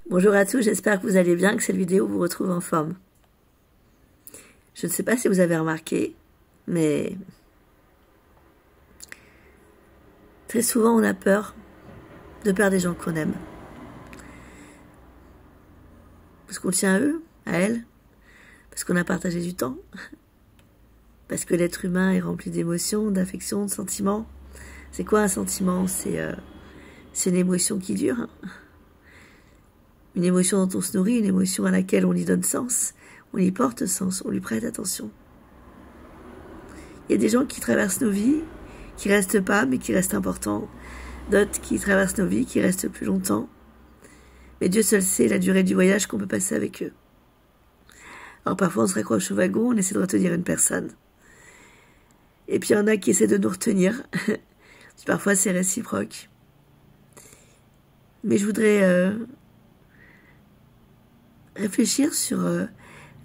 Bonjour à tous, j'espère que vous allez bien, que cette vidéo vous retrouve en forme. Je ne sais pas si vous avez remarqué, mais très souvent on a peur de perdre des gens qu'on aime. Parce qu'on tient à eux, à elles, parce qu'on a partagé du temps, parce que l'être humain est rempli d'émotions, d'affections, de sentiments. C'est quoi un sentiment? C'est une émotion qui dure. Une émotion dont on se nourrit, une émotion à laquelle on y donne sens, on y porte sens, on lui prête attention. Il y a des gens qui traversent nos vies, qui restent pas, mais qui restent importants. D'autres qui traversent nos vies, qui restent plus longtemps. Mais Dieu seul sait la durée du voyage qu'on peut passer avec eux. Alors parfois on se raccroche au wagon, on essaie de retenir une personne. Et puis il y en a qui essaient de nous retenir. Parfois c'est réciproque. Mais je voudrais réfléchir sur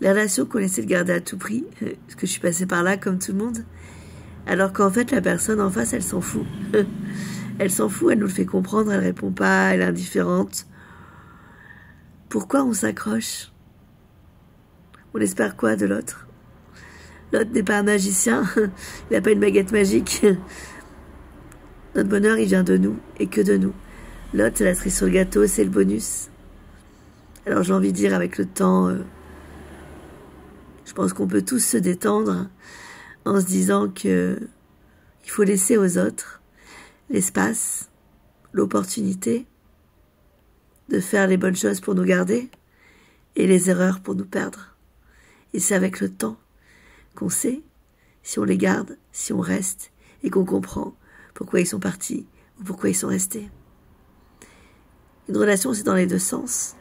les relations qu'on essaie de garder à tout prix, parce que je suis passée par là comme tout le monde, alors qu'en fait la personne en face elle s'en fout. Elle s'en fout, elle nous le fait comprendre, elle répond pas, elle est indifférente. Pourquoi on s'accroche? On espère quoi de l'autre? L'autre n'est pas un magicien, il n'a pas une baguette magique. Notre bonheur il vient de nous, et que de nous. L'autre c'est la cerise sur le gâteau, c'est le bonus. Alors j'ai envie de dire avec le temps, je pense qu'on peut tous se détendre en se disant que il faut laisser aux autres l'espace, l'opportunité de faire les bonnes choses pour nous garder et les erreurs pour nous perdre. Et c'est avec le temps qu'on sait si on les garde, si on reste et qu'on comprend pourquoi ils sont partis ou pourquoi ils sont restés. Une relation c'est dans les deux sens.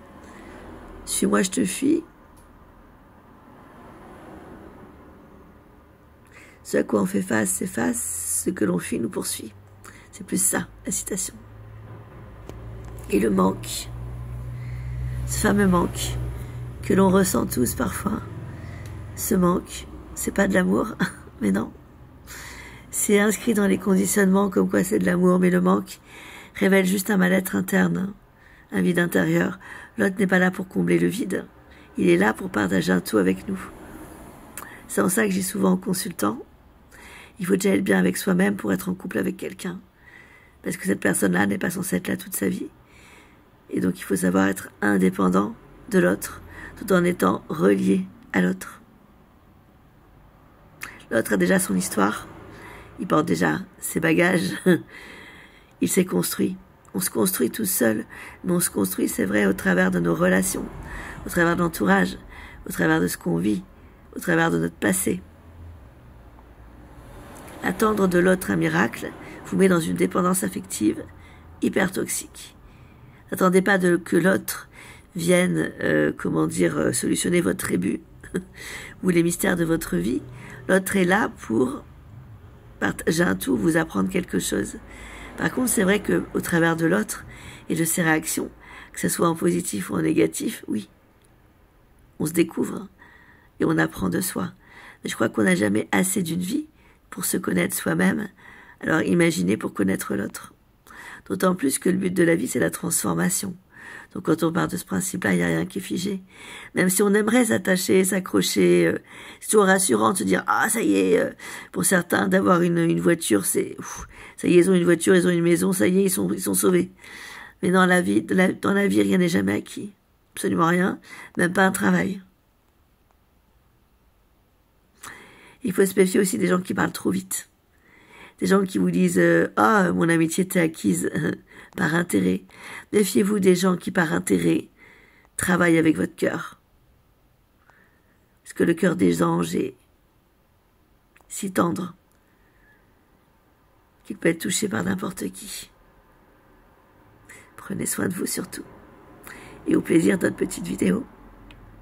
Suis-moi, je te fuis. Ce à quoi on fait face s'efface, ce que l'on fuit nous poursuit. C'est plus ça, la citation. Et le manque, ce fameux manque que l'on ressent tous parfois, ce manque, c'est pas de l'amour, mais non. C'est inscrit dans les conditionnements comme quoi c'est de l'amour, mais le manque révèle juste un mal-être interne, un vide intérieur. L'autre n'est pas là pour combler le vide, il est là pour partager un tout avec nous. C'est en ça que j'ai souvent en consultant, il faut déjà être bien avec soi-même pour être en couple avec quelqu'un. Parce que cette personne-là n'est pas censée être là toute sa vie. Et donc il faut savoir être indépendant de l'autre, tout en étant relié à l'autre. L'autre a déjà son histoire, il porte déjà ses bagages, il s'est construit. On se construit tout seul, mais on se construit, c'est vrai, au travers de nos relations, au travers de l'entourage, au travers de ce qu'on vit, au travers de notre passé. Attendre de l'autre un miracle vous met dans une dépendance affective hyper toxique. N'attendez pas que l'autre vienne, solutionner votre rébut ou les mystères de votre vie. L'autre est là pour partager un tout, vous apprendre quelque chose. Par contre, c'est vrai qu'au travers de l'autre et de ses réactions, que ce soit en positif ou en négatif, oui, on se découvre et on apprend de soi. Mais je crois qu'on n'a jamais assez d'une vie pour se connaître soi-même, alors imaginez pour connaître l'autre. D'autant plus que le but de la vie, c'est la transformation. Donc quand on part de ce principe-là, il n'y a rien qui est figé. Même si on aimerait s'attacher, s'accrocher, c'est toujours rassurant de se dire « Ah, ça y est !» Pour certains, d'avoir une voiture, c'est « Ça y est, ils ont une voiture, ils ont une maison, ça y est, ils sont sauvés. » Mais dans la vie, rien n'est jamais acquis. Absolument rien, même pas un travail. Il faut se méfier aussi des gens qui parlent trop vite. Des gens qui vous disent « Ah, mon amitié était acquise par intérêt. » Méfiez-vous des gens qui, par intérêt, travaillent avec votre cœur. Parce que le cœur des anges est si tendre qu'il peut être touché par n'importe qui. Prenez soin de vous surtout. Et au plaisir d'autres petites vidéos.